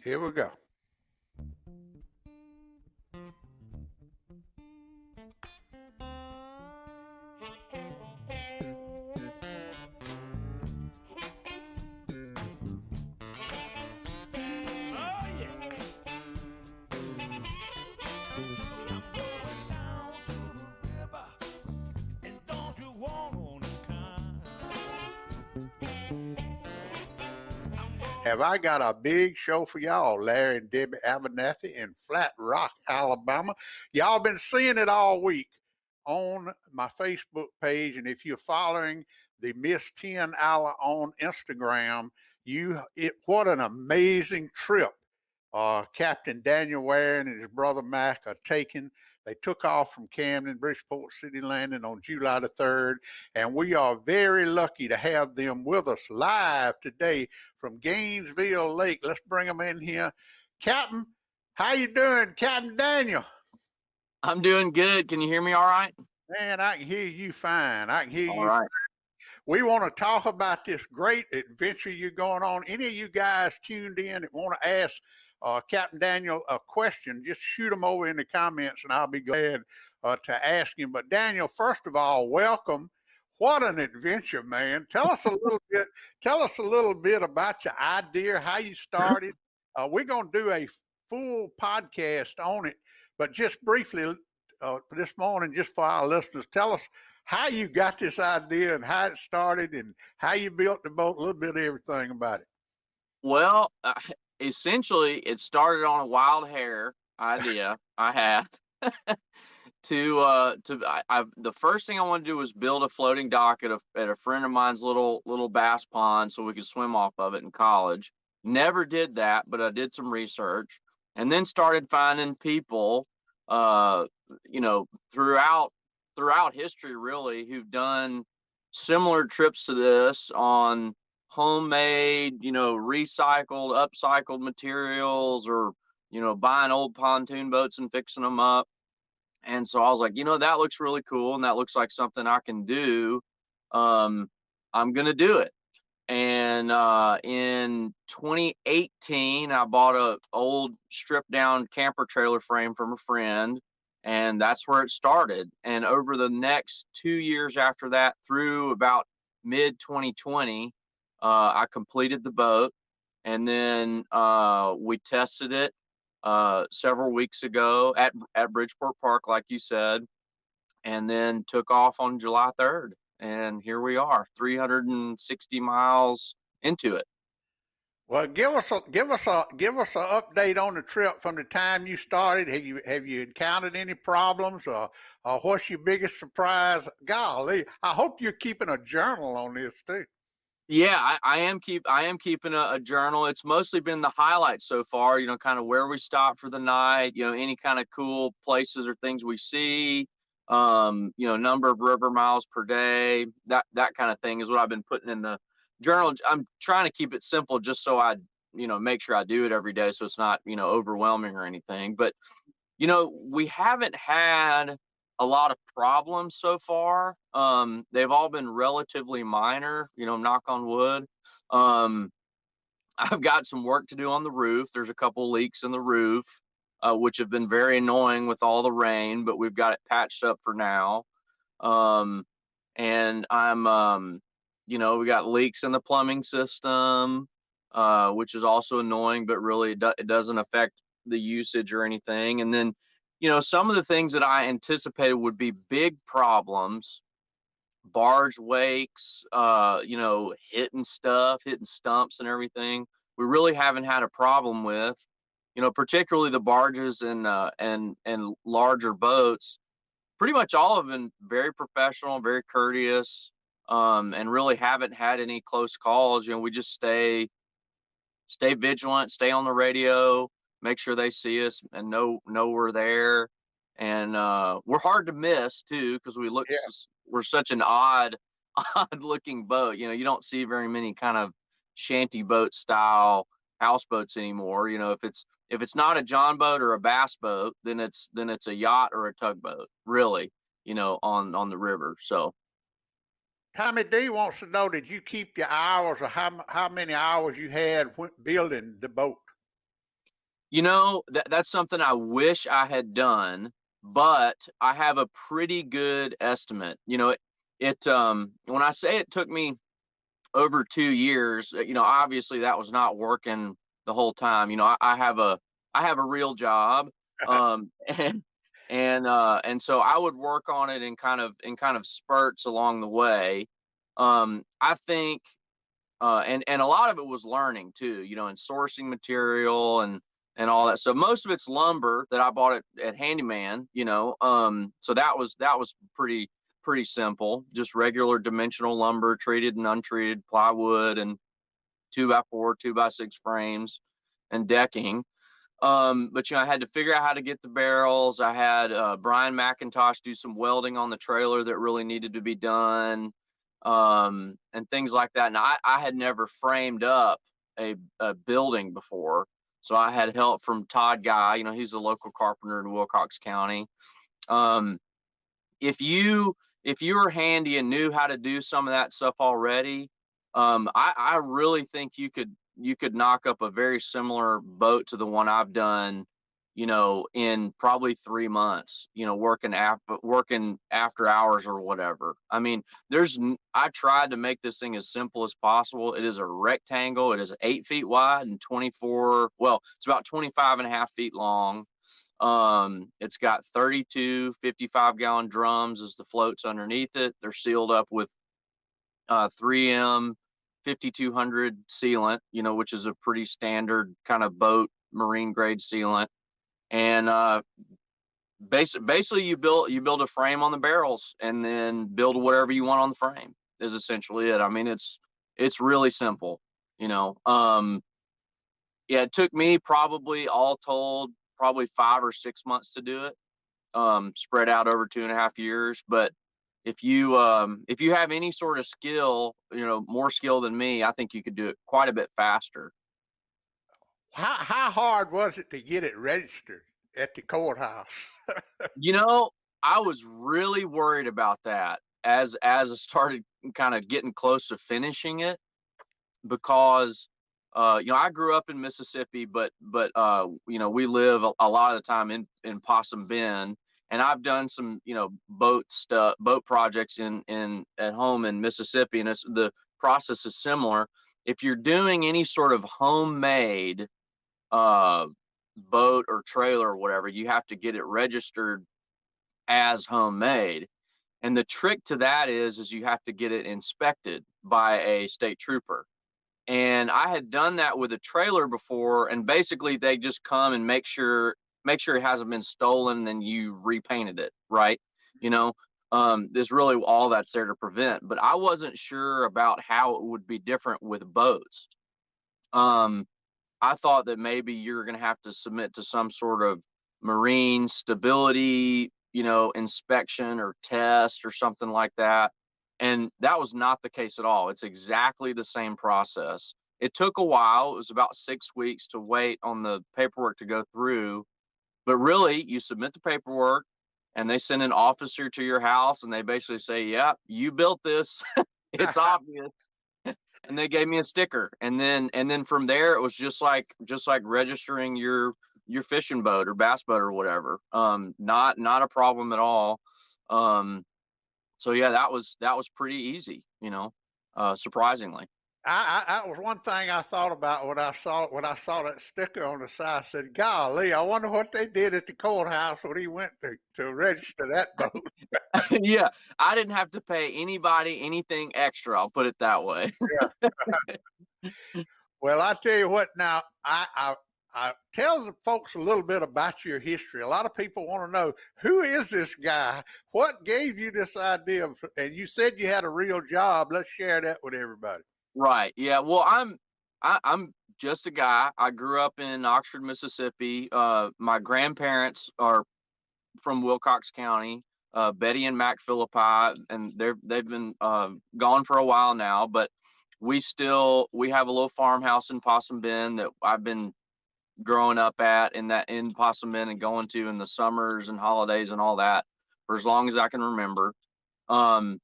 Here we go. Have I got a big show for y'all, Larry and Debbie Abernathy in Flat Rock, Alabama. Y'all been seeing it all week on my Facebook page, and if you're following the Miss TennAla on Instagram, what an amazing trip Captain Daniel Waring and his brother Mac are taking. They took off from Camden, Bridgeport City Landing on July the 3rd, and we are very lucky to have them with us live today from Gainesville Lake. Let's bring them in here. Captain, how you doing, Captain Daniel? I'm doing good. Can you hear me all right? Man, I can hear you fine. I can hear All you right. fine. We want to talk about this great adventure you're going on. Any of you guys tuned in that want to ask Captain Daniel a question, just shoot them over in the comments and I'll be glad to ask him. But Daniel, first of all, welcome. What an adventure, man. Tell us a little bit about your idea, how you started. We're going to do a full podcast on it, but just briefly this morning, just for our listeners, tell us how you got this idea and how it started and how you built the boat, a little bit of everything about it. Well, essentially, it started on a wild hair idea I had the first thing I wanted to do was build a floating dock at a friend of mine's little bass pond so we could swim off of it in college. Never did that, but I did some research and then started finding people, throughout history really, who've done similar trips to this on homemade, recycled, upcycled materials, or buying old pontoon boats and fixing them up. And so I was like, that looks really cool, and that looks like something I can do. I'm gonna do it. And in 2018, I bought a old stripped down camper trailer frame from a friend, and that's where it started. And over the next 2 years after that, through about mid 2020, I completed the boat, and then we tested it several weeks ago at Bridgeport Park, like you said, and then took off on July 3rd. And here we are, 360 miles into it. Well, give us a update on the trip from the time you started. Have you encountered any problems, or what's your biggest surprise? Golly, I hope you're keeping a journal on this too. Yeah, I am keeping a journal. It's mostly been the highlights so far, kind of where we stop for the night, any kind of cool places or things we see, number of river miles per day, that kind of thing is what I've been putting in the journal. I'm trying to keep it simple just so I, make sure I do it every day so it's not, overwhelming or anything. But, we haven't had a lot of problems so far. They've all been relatively minor, knock on wood. I've got some work to do on the roof. There's a couple leaks in the roof, which have been very annoying with all the rain, but we've got it patched up for now. And we got leaks in the plumbing system, which is also annoying, but really it doesn't affect the usage or anything. And then, some of the things that I anticipated would be big problems, barge wakes, hitting stumps and everything, we really haven't had a problem with, particularly the barges and larger boats. Pretty much all of them very professional, very courteous, and really haven't had any close calls. We just stay vigilant, stay on the radio, make sure they see us and know we're there. And we're hard to miss too, because we're such an odd looking boat. You don't see very many kind of shanty boat style houseboats anymore. If it's not a John boat or a bass boat, then it's a yacht or a tugboat, really, on the river. So Tommy D wants to know, did you keep your hours, or how many hours you had building the boat? That's something I wish I had done, but I have a pretty good estimate. When I say it took me over 2 years, obviously that was not working the whole time. I have a real job, and and so I would work on it in kind of spurts along the way. I think and a lot of it was learning too, and sourcing material and all that. So most of it's lumber that I bought at Handyman, so that was pretty simple, just regular dimensional lumber, treated and untreated plywood and 2x4, 2x6 frames and decking. But I had to figure out how to get the barrels. I had Brian McIntosh do some welding on the trailer that really needed to be done, and things like that. And I had never framed up a building before, so I had help from Todd Guy. He's a local carpenter in Wilcox County. Um, if you were handy and knew how to do some of that stuff already, I really think you could knock up a very similar boat to the one I've done, in probably 3 months, working after hours or whatever. I mean, I tried to make this thing as simple as possible. It is a rectangle. It is 8 feet wide and 24, well, it's about 25 and a half feet long. It's got 32 55-gallon drums as the floats underneath it. They're sealed up with 3M 5200 sealant, which is a pretty standard kind of boat marine grade sealant. And basically you build a frame on the barrels and then build whatever you want on the frame is essentially it. I mean, it's really simple, yeah, it took me probably all told probably 5 or 6 months to do it, spread out over 2.5 years. But if you have any sort of skill, more skill than me, I think you could do it quite a bit faster. How hard was it to get it registered at the courthouse? You know, I was really worried about that as I started kind of getting close to finishing it, because I grew up in Mississippi, but we live a lot of the time in Possum Bend, and I've done some boat projects in at home in Mississippi, and the process is similar. If you're doing any sort of homemade uh, boat or trailer or whatever, you have to get it registered as homemade. And the trick to that is you have to get it inspected by a state trooper. And I had done that with a trailer before, and basically they just come and make sure it hasn't been stolen, and then you repainted it, right? You know, there's really all that's there to prevent. But I wasn't sure about how it would be different with boats. Um, I thought that maybe you're going to have to submit to some sort of marine stability, inspection or test or something like that. And that was not the case at all. It's exactly the same process. It took a while. It was about 6 weeks to wait on the paperwork to go through. But really, you submit the paperwork and they send an officer to your house and they basically say, yeah, you built this. It's obvious. And they gave me a sticker, and then from there it was just like registering your fishing boat or bass boat or whatever. Not a problem at all. So yeah, that was pretty easy, surprisingly. That was one thing I thought about when I saw that sticker on the side. I said, "Golly, I wonder what they did at the courthouse when he went to register that boat." Yeah, I didn't have to pay anybody anything extra, I'll put it that way. Yeah. Well, I tell you what. Now, I tell the folks a little bit about your history. A lot of people want to know, who is this guy? What gave you this idea? And you said you had a real job. Let's share that with everybody. Right. Yeah. Well, I'm just a guy. I grew up in Oxford, Mississippi. My grandparents are from Wilcox County, Betty and Mac Philippi, and they've been gone for a while now. But we have a little farmhouse in Possum Bend that I've been growing up in Possum Bend and going to in the summers and holidays and all that for as long as I can remember. Um,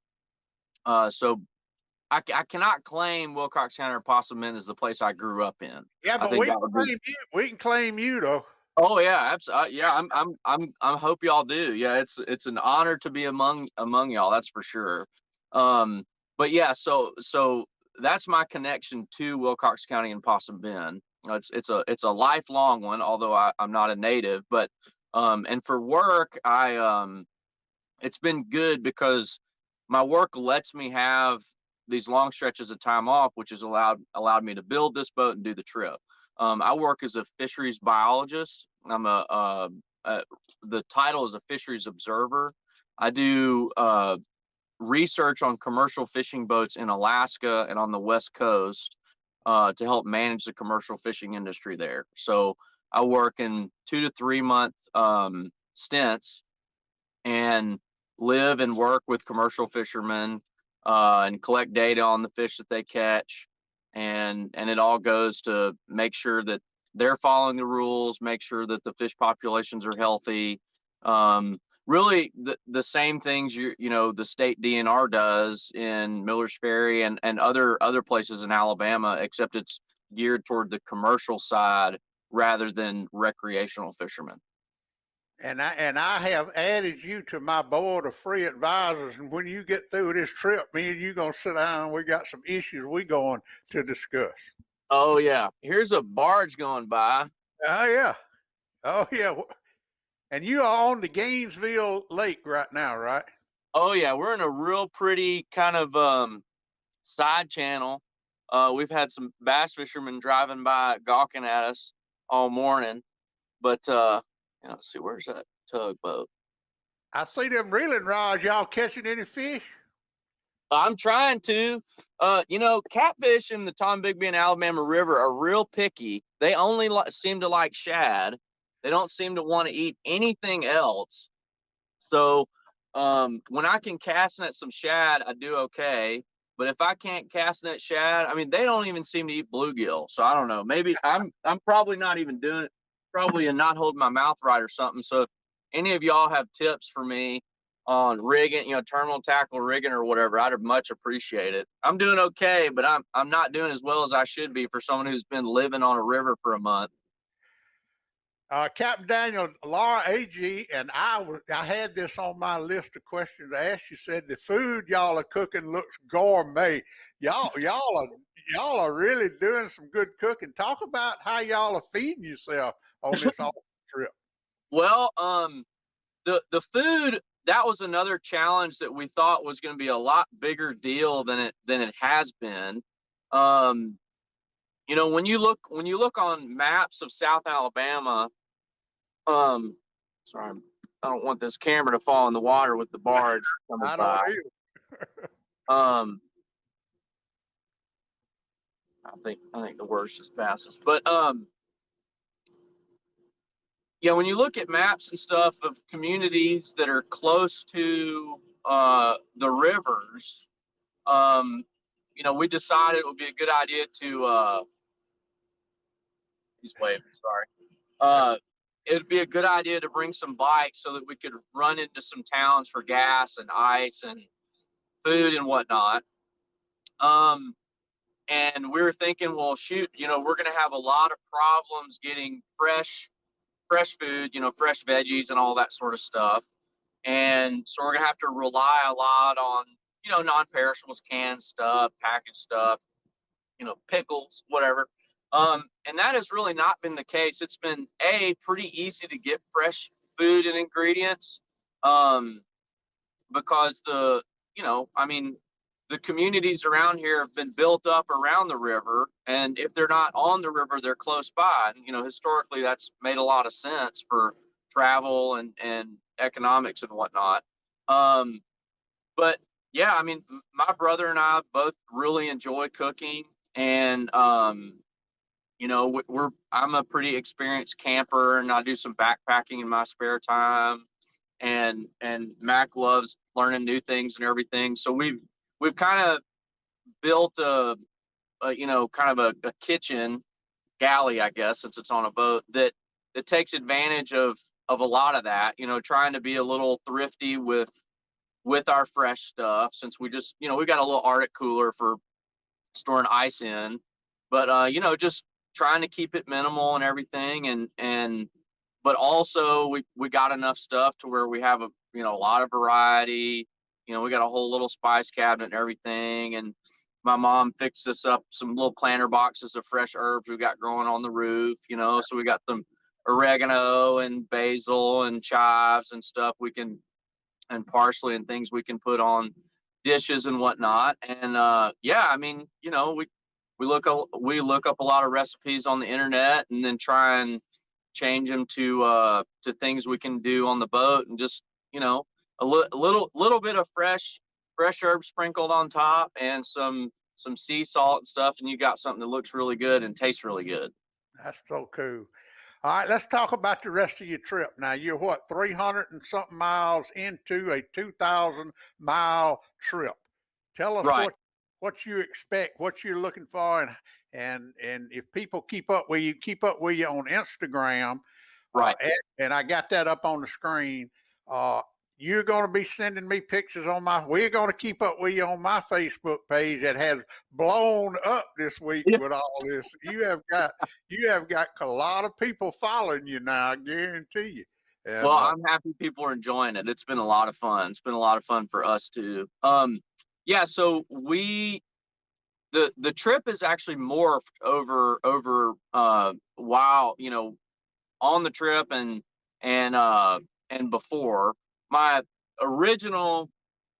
so I cannot claim Wilcox County or Possum Bend is the place I grew up in. Yeah, I but think we that can would be. claim you. We can claim you though. Oh yeah, absolutely. Yeah, I hope y'all do. Yeah, it's an honor to be among y'all. That's for sure. Um, but yeah, so that's my connection to Wilcox County and Possum Bend. It's a lifelong one, although I'm not a native. But and for work, it's been good because my work lets me have these long stretches of time off, which has allowed me to build this boat and do the trip. I work as a fisheries biologist. I'm the title is a fisheries observer. I do research on commercial fishing boats in Alaska and on the West Coast to help manage the commercial fishing industry there. So I work in 2 to 3 month stints and live and work with commercial fishermen and collect data on the fish that they catch, and it all goes to make sure that they're following the rules, make sure that the fish populations are healthy. Really, the same things the state DNR does in Miller's Ferry and other places in Alabama, except it's geared toward the commercial side rather than recreational fishermen. And I have added you to my board of free advisors. And when you get through this trip, me and you gonna sit down. We got some issues we going to discuss. Oh yeah, here's a barge going by. Oh yeah, oh yeah. And you are on the Gainesville Lake right now, right? Oh yeah, we're in a real pretty kind of side channel. We've had some bass fishermen driving by gawking at us all morning, but let's see, where's that tugboat? I see them reeling rods. Y'all catching any fish? I'm trying to. Catfish in the Tom Bigby and Alabama River are real picky. They only seem to like shad. They don't seem to want to eat anything else. So when I can cast net some shad, I do okay. But if I can't cast net shad, I mean, they don't even seem to eat bluegill. So I don't know. Maybe I'm probably not even doing it. Probably not holding my mouth right or something. So if any of y'all have tips for me on rigging, terminal tackle rigging or whatever, I'd much appreciate it. I'm doing okay, but I'm not doing as well as I should be for someone who's been living on a river for a month. Captain Daniel, Laura AG, and I had this on my list of questions to ask you. Said the food y'all are cooking looks gourmet. Y'all are really doing some good cooking. Talk about how y'all are feeding yourself on this awesome trip. Well, the food, that was another challenge that we thought was going to be a lot bigger deal than it has been. When you look on maps of South Alabama, sorry, I don't want this camera to fall in the water with the barge coming I don't by. I think the worst just passes, but when you look at maps and stuff of communities that are close to the rivers, we decided it would be a good idea to he's waving, sorry. It'd be a good idea to bring some bikes so that we could run into some towns for gas and ice and food and whatnot. And we were thinking, well, shoot, we're going to have a lot of problems getting fresh food, fresh veggies and all that sort of stuff. And so we're going to have to rely a lot on, non-perishables, canned stuff, packaged stuff, pickles, whatever. And that has really not been the case. It's been pretty easy to get fresh food and ingredients, because the communities around here have been built up around the river, and if they're not on the river, they're close by. And, historically, that's made a lot of sense for travel and economics and whatnot. But yeah, I mean, my brother and I both really enjoy cooking, and I'm a pretty experienced camper, and I do some backpacking in my spare time, and Mac loves learning new things and everything. So we've kind of built a kind of a kitchen galley, I guess, since it's on a boat that takes advantage of a lot of that. Trying to be a little thrifty with with our fresh stuff, since we just, you know, we got a little Arctic cooler for storing ice in, but you know, just trying to keep it minimal and everything, and but also we got enough stuff to where we have a, you know, a lot of variety. You know, we got a whole little spice cabinet and everything, and my mom fixed us up some little planter boxes of fresh herbs we got growing on the roof, you know, so we got some oregano and basil and chives and stuff we can, and parsley and things we can put on dishes and whatnot. And yeah, I mean, you know, we look up a lot of recipes on the internet, and then try and change them to things we can do on the boat, and just, you know, little bit of fresh herbs sprinkled on top, and some sea salt and stuff, and you got something that looks really good and tastes really good. That's so cool. All right, let's talk about the rest of your trip. Now, you're what, 300 and something miles into a 2,000-mile trip. Tell us Right, what you expect, what you're looking for, and if people keep up with you on Instagram, right. and I got that up on the screen. Uh, you're going to be sending me pictures on my. We're going to keep up with you on my Facebook page that has blown up this week Yeah. with all this. You have got a lot of people following you now. I guarantee you. Well, And I'm happy people are enjoying it. It's been a lot of fun. It's been a lot of fun for us too. Yeah, so the trip is actually morphed over while, you know, on the trip, and before. My original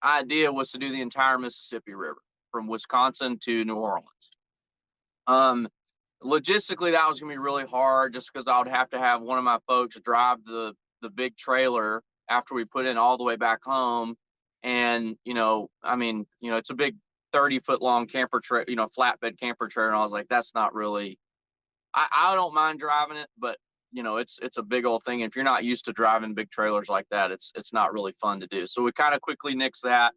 idea was to do the entire Mississippi River from Wisconsin to New Orleans. Um, Logistically, that was gonna be really hard, just because I would have to have one of my folks drive the big trailer after we put in all the way back home. And, you know, I mean, you know, it's a big 30-foot long camper trailer, you know, flatbed camper trailer. And I was like, that's not really, I don't mind driving it, but, you know, it's a big old thing. If you're not used to driving big trailers like that, it's not really fun to do. So we kind of quickly nixed that,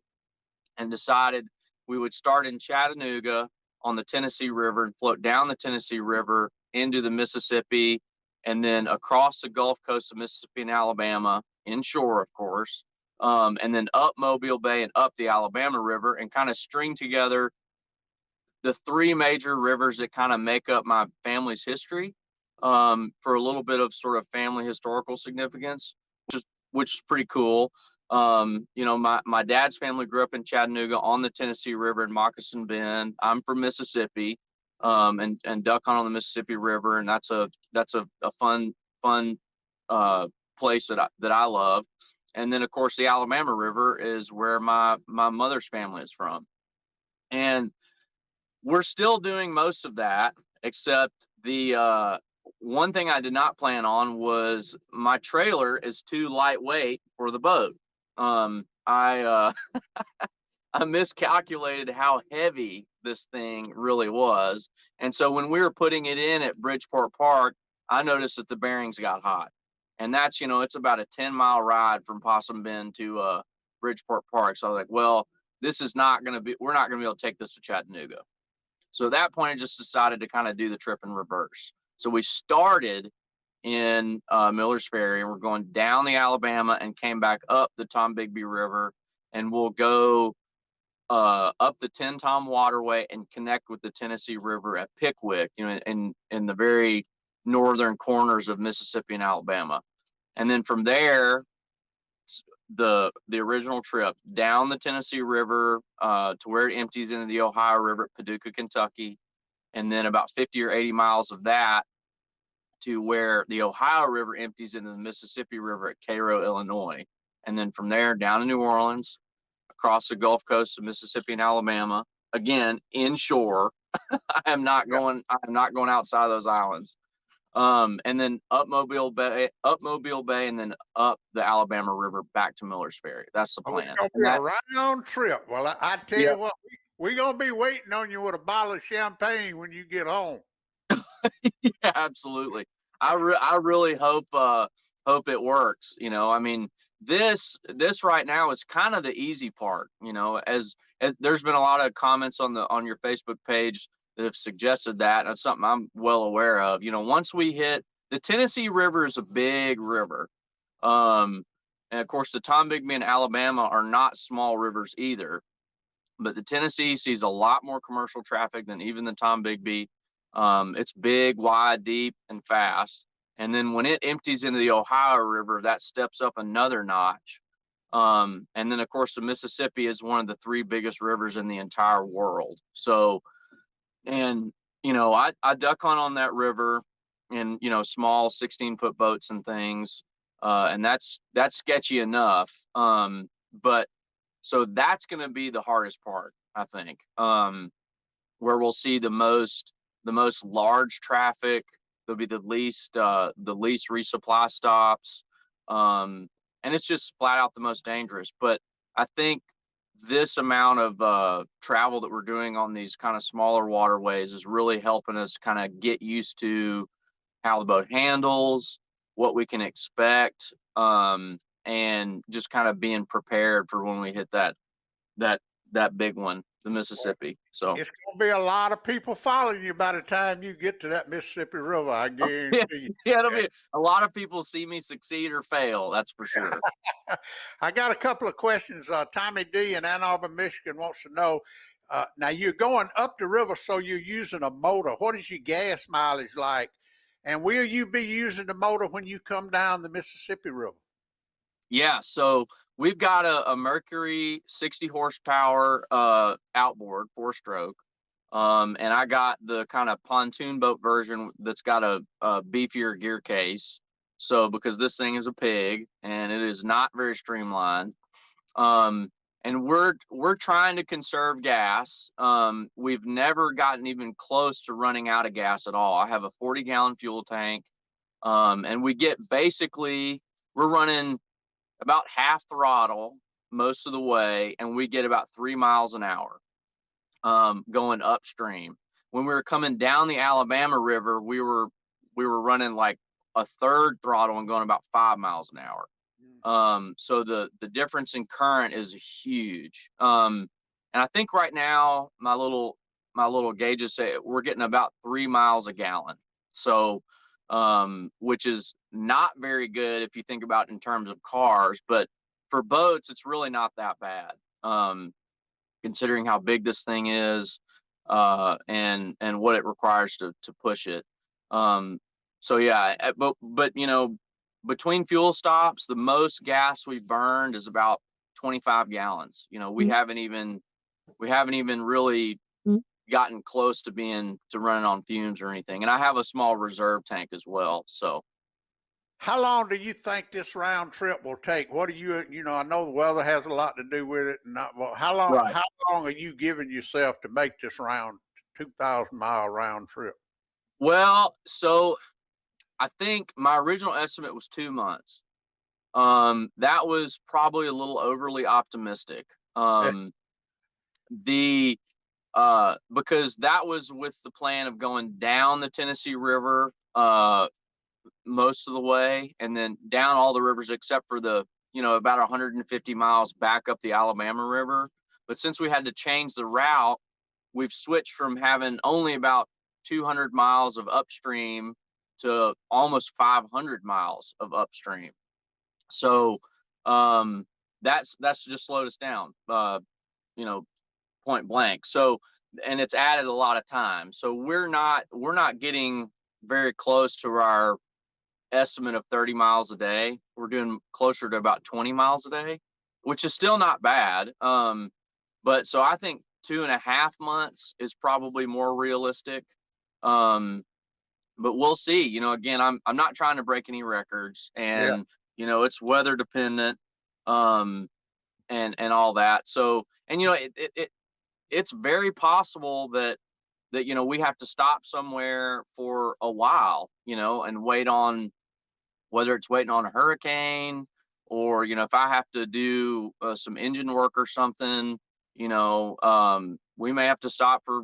and decided we would start in Chattanooga on the Tennessee River and float down the Tennessee River into the Mississippi, and then across the Gulf Coast of Mississippi and Alabama, inshore, of course, and then up Mobile Bay and up the Alabama River, and kind of string together the three major rivers that kind of make up my family's history, for a little bit of sort of family historical significance, which is pretty cool. You know, my dad's family grew up in Chattanooga on the Tennessee River in Moccasin Bend. I'm from Mississippi, and duck hunt on the Mississippi River, and that's a fun place that I love. And then, of course, the Alabama River is where my mother's family is from, and we're still doing most of that, except the one thing I did not plan on was my trailer is too lightweight for the boat. I I miscalculated how heavy this thing really was, and so when we were putting it in at Bridgeport Park, I noticed that the bearings got hot, and that's, you know, it's about a 10-mile ride from Possum Bend to Bridgeport Park. So I was like, well, this is not going to be, we're not going to be able to take this to Chattanooga. So at that point, I just decided to kind of do the trip in reverse. So we started in Miller's Ferry, and we're going down the Alabama and came back up the Tombigbee River, and we'll go up the Ten Tom Waterway and connect with the Tennessee River at Pickwick, you know, in the very northern corners of Mississippi and Alabama. And then from there, the original trip down the Tennessee River to where it empties into the Ohio River at Paducah, Kentucky, and then about 50 or 80 miles of that to where the Ohio River empties into the Mississippi River at Cairo, Illinois. And then from there down to New Orleans, across the Gulf Coast of Mississippi and Alabama, again inshore. I am not going outside of those islands. And then up Mobile Bay, and then up the Alabama River back to Miller's Ferry. That's the oh, it's plan. gonna And be a that, right-on trip. Well, I tell yeah, you what, we're gonna be waiting on you with a bottle of champagne when you get home. yeah, absolutely. I really hope it works. You know, I mean, this right now is kind of the easy part. You know, as there's been a lot of comments on your Facebook page that have suggested that, and it's something I'm well aware of. You know, once we hit the Tennessee River is a big river, um, And of course, the Tombigbee and Alabama are not small rivers either. But the Tennessee sees a lot more commercial traffic than even the Tombigbee. It's big, wide, deep, and fast. And then when it empties into the Ohio River, that steps up another notch. And then, of course, the Mississippi is one of the three biggest rivers in the entire world. So, and, I duck hunt on that river in, small 16-foot boats and things. And that's sketchy enough. But so that's going to be the hardest part, I think, where we'll see the most large traffic. There'll be the least resupply stops, and it's just flat out the most dangerous. But I think this amount of travel that we're doing on these kind of smaller waterways is really helping us kind of get used to how the boat handles, what we can expect, and just kind of being prepared for when we hit that big one, the Mississippi. So It's going to be a lot of people following you by the time you get to that Mississippi River, I guarantee yeah, you. yeah, it'll be a lot of people see me succeed or fail. That's for sure. I got a couple of questions. Tommy D in Ann Arbor, Michigan wants to know, now you're going up the river, so you're using a motor. What is your gas mileage like? And will you be using the motor when you come down the Mississippi River? Yeah, so we've got a Mercury 60 horsepower outboard, 4-stroke. And I got the kind of pontoon boat version that's got a beefier gear case. So because this thing is a pig and it is not very streamlined. And we're trying to conserve gas. We've never gotten even close to running out of gas at all. I have a 40-gallon fuel tank. And we get we're running about half throttle most of the way, and we get about 3 miles an hour going upstream. When we were coming down the Alabama River, we were running like a third throttle and going about 5 miles an hour. So the difference in current is huge. And I think right now my little gauges say we're getting about 3 miles a gallon. So which is not very good if you think about it in terms of cars, but for boats, it's really not that bad. Considering how big this thing is, and what it requires to push it. So yeah, but between fuel stops, the most gas we've burned is about 25 gallons. We haven't even really gotten close to running on fumes or anything. And I have a small reserve tank as well. So How long do you think this round trip will take? What do I know the weather has a lot to do with it. Well, how right. long are you giving yourself to make this 2,000-mile round trip? Well, so I think my original estimate was 2 months. That was probably a little overly optimistic. Because that was with the plan of going down the Tennessee River most of the way, and then down all the rivers except for the about 150 miles back up the Alabama River. But since we had to change the route, we've switched from having only about 200 miles of upstream to almost 500 miles of upstream. So that's just slowed us down, point blank. So, and it's added a lot of time. So we're not getting very close to our estimate of 30 miles a day. We're doing closer to about 20 miles a day, which is still not bad. But so I think 2.5 months is probably more realistic. But we'll see. Again, I'm not trying to break any records, and it's weather dependent, and all that. So, and it's very possible that we have to stop somewhere for a while, and wait on, whether it's waiting on a hurricane, or if I have to do some engine work or something, we may have to stop for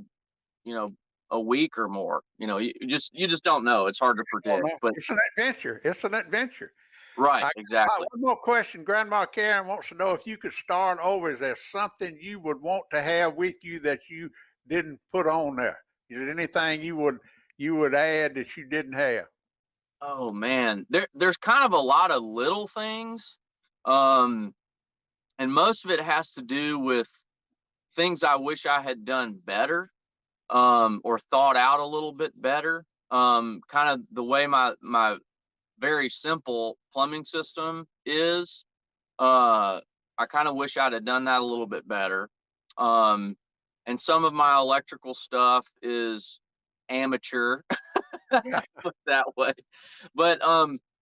a week or more. You just don't know. It's hard to predict. But It's an adventure. It's an adventure. right, exactly. One more question. Grandma Karen wants to know, if you could start over, is there something you would want to have with you that you didn't put on there? Is there anything you would add that you didn't have? Oh man, there's kind of a lot of little things. Um, and most of it has to do with things I wish I had done better, or thought out a little bit better. Kind of the way my very simple plumbing system is. I kind of wish I'd have done that a little bit better. Um, and some of my electrical stuff is amateur, Yeah. put it that way. But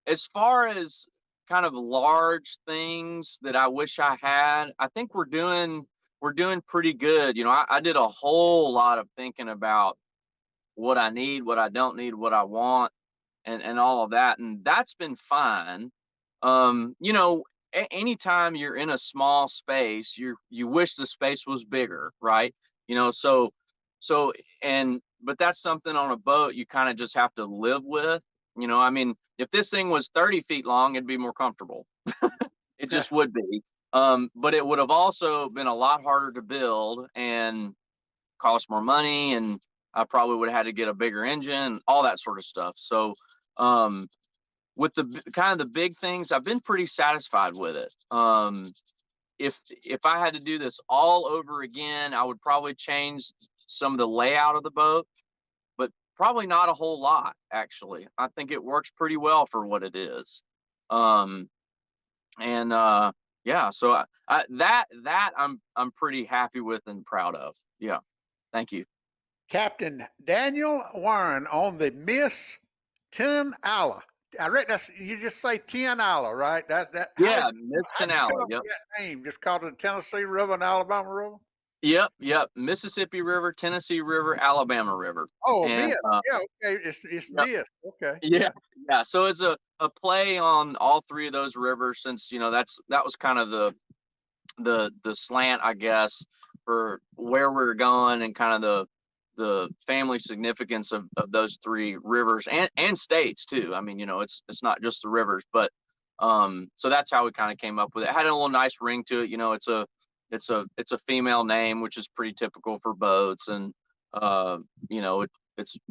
as far as kind of large things that I wish I had, I think we're doing pretty good. I did a whole lot of thinking about what I need, what I don't need, what I want, and all of that, and that's been fine. Anytime you're in a small space, you wish the space was bigger, right? So but that's something on a boat you kind of just have to live with. I mean, if this thing was 30 feet long, it'd be more comfortable. It just would be. But it would have also been a lot harder to build and cost more money, and I probably would have had to get a bigger engine, all that sort of stuff. So, um, with the kind of the big things, I've been pretty satisfied with it. If I had to do this all over again, I would probably change some of the layout of the boat, but probably not a whole lot, actually. I think it works pretty well for what it is. Um, and yeah, so that I'm pretty happy with and proud of. Yeah, thank you. Captain Daniel Warren on the Miss TennAla. I read that's you just say TennAla, right? That. Yeah, Miss How'd you come TennAla. up Yep. with that name? Just called it the Tennessee River and Alabama River? Yep. Mississippi River, Tennessee River, Alabama River, Oh, and Miss. Yeah, okay. It's yep, Miss. Okay, yeah, yeah. yeah. So it's a play on all three of those rivers, since that was kind of the slant, I guess, for where we're going, and kind of the family significance of those three rivers and states too. I mean, it's not just the rivers, but so that's how we kind of came up with it. It had a little nice ring to it. It's a female name, which is pretty typical for boats, and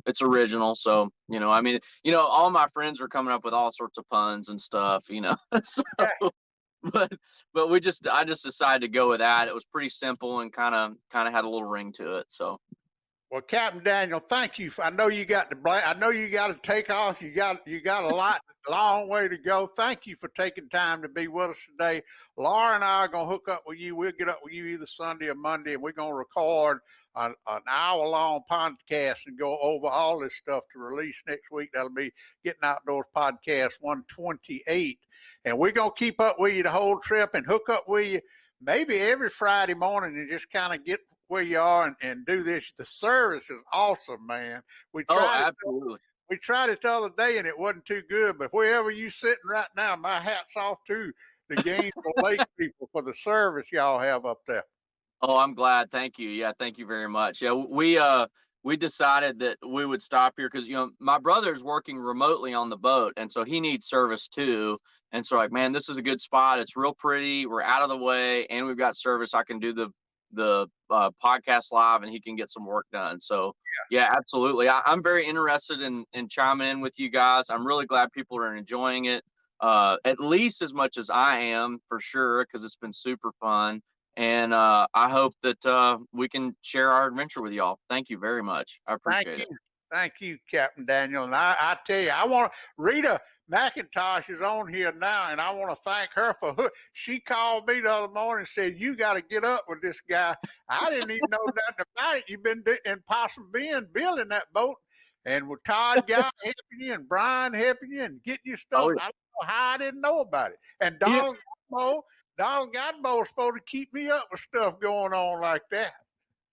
it's original. So I mean, all my friends are coming up with all sorts of puns and stuff. So but I just decided to go with that. It was pretty simple and kind of had a little ring to it. So Well, Captain Daniel, thank you. I know you got to. I know you got to take off. You got a long way to go. Thank you for taking time to be with us today. Laura and I are gonna hook up with you. We'll get up with you either Sunday or Monday, and we're gonna record an hour-long podcast and go over all this stuff to release next week. That'll be Getting Outdoors Podcast 128, and we're gonna keep up with you the whole trip and hook up with you maybe every Friday morning and just kind of get where you are and do this. The service is awesome, man. We oh, tried it. absolutely. We tried it the other day and it wasn't too good. But wherever you sitting right now, my hat's off to the Gainesville Lake people for the service y'all have up there. Oh, I'm glad. Thank you. Yeah, thank you very much. Yeah, we decided that we would stop here because my brother's working remotely on the boat, and so he needs service too. And so, like, man, this is a good spot. It's real pretty. We're out of the way, and we've got service. I can do the podcast live, and he can get some work done. So yeah, absolutely. I'm very interested in chiming in with you guys. I'm really glad people are enjoying it, at least as much as I am, for sure, because it's been super fun. And I hope that we can share our adventure with y'all. Thank you very much. I Thank appreciate you. it. Thank you, Captain Daniel. And I tell you, I want Rita McIntosh is on here now, and I want to thank her for she called me the other morning and said, "You got to get up with this guy." I didn't even know nothing about it. You've been in Possum Bend building that boat, and with Todd Guy helping you and Brian helping you and getting your stuff. Oh I don't know how I didn't know about it. And yeah. Donald Godbow is supposed to keep me up with stuff going on like that.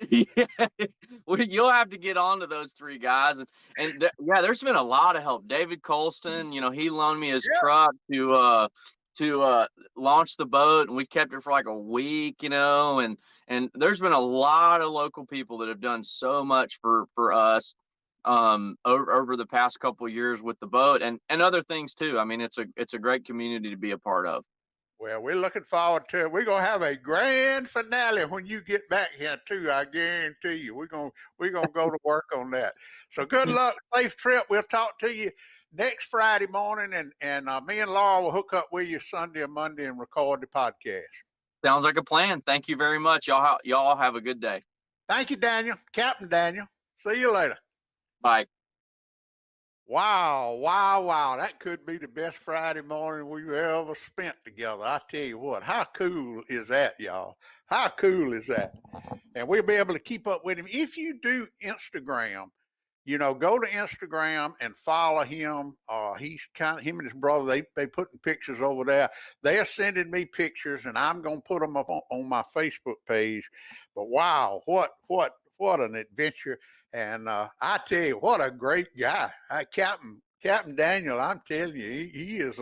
Yeah, well, you'll have to get on to those three guys, yeah, there's been a lot of help. David Colston, he loaned me his Yeah. truck to launch the boat, and we kept it for like a week, and there's been a lot of local people that have done so much for us over the past couple of years with the boat and other things too. I mean, it's a great community to be a part of. Well, we're looking forward to it. We're gonna have a grand finale when you get back here too. I guarantee you. We're gonna go to work on that. So good luck, safe trip. We'll talk to you next Friday morning, and me and Laura will hook up with you Sunday or Monday and record the podcast. Sounds like a plan. Thank you very much. Y'all have a good day. Thank you, Daniel, Captain Daniel. See you later. Bye. Wow, wow, wow. That could be the best Friday morning we've ever spent together. I tell you what, how cool is that, y'all? How cool is that? And we'll be able to keep up with him. If you do Instagram, go to Instagram and follow him. He's him and his brother, they putting pictures over there. They're sending me pictures, and I'm going to put them up on my Facebook page. But wow, what an adventure. And I tell you, what a great guy. Captain Daniel, I'm telling you, he is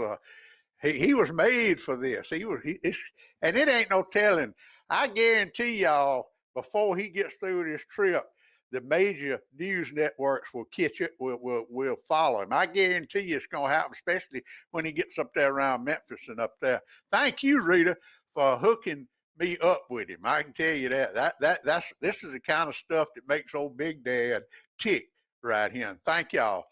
he was made for this. And it ain't no telling. I guarantee y'all, before he gets through this trip, the major news networks will catch it, will follow him. I guarantee you it's going to happen, especially when he gets up there around Memphis and up there. Thank you, Rita, for hooking me up with him. I can tell you that. This is the kind of stuff that makes old Big Dad tick right here. And thank y'all.